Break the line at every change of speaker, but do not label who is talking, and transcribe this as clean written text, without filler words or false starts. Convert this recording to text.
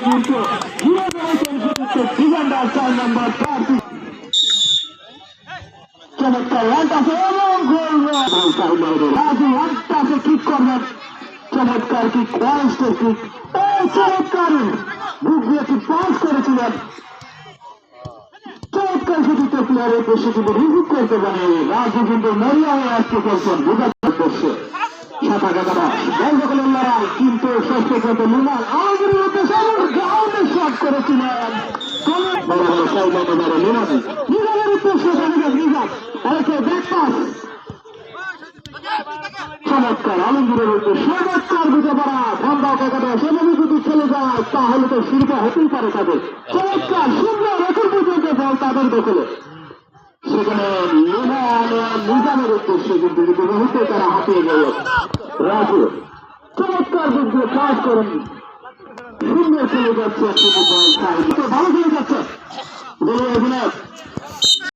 কিন্তু ঘিরে ধরেছেন সেক্ষেত্রে ডিফেন্ডার 4 নম্বর প্রার্থী। চমৎকার রান আছে এবং গোল রাজু রানটাকে কিক করবেন। চমৎকার কিক, ওয়াইস্টের কিক, চমৎকার বুক দিয়ে কি পাস করেছিলেন। চমৎকার সেটিতে প্লেয়ারের দেশে কিন্তু রিভিউ করতে পারে। রাজু কিন্তু মরিয়া হয়ে আজকে করছেন বুঝাতে করছে সাঁতা কাটা বল দখলের লড়াই, কিন্তু শেষ পর্যন্ত লিমান আমাদের উদ্দেশ্যে গ্রাউন্ডে শট করেছিলেন। বড় বড় সাইডে বড় লিমানের উদ্দেশ্যে নিজাম ওকে ব্যাক পাস। চমৎকার আলমগীরের উদ্দেশ্যে চমৎকার বুঝে পড়া ঠান্ডা কাকাটা সেভাবে যদি চলে যায় তাহলে তো শিল্প হতেই পারে তাদের। চমৎকার সুন্দর এখন পর্যন্ত বল তাদের দখলে। সেখানে নিজামের উদ্দেশ্যে কিন্তু মুহূর্তে তারা হাতিয়ে গেল। রাজু চমৎকার বুদ্ধি কাজ করেন, সুন্দর চলে যাচ্ছে, ভালো চলে যাচ্ছে অধিনায়ক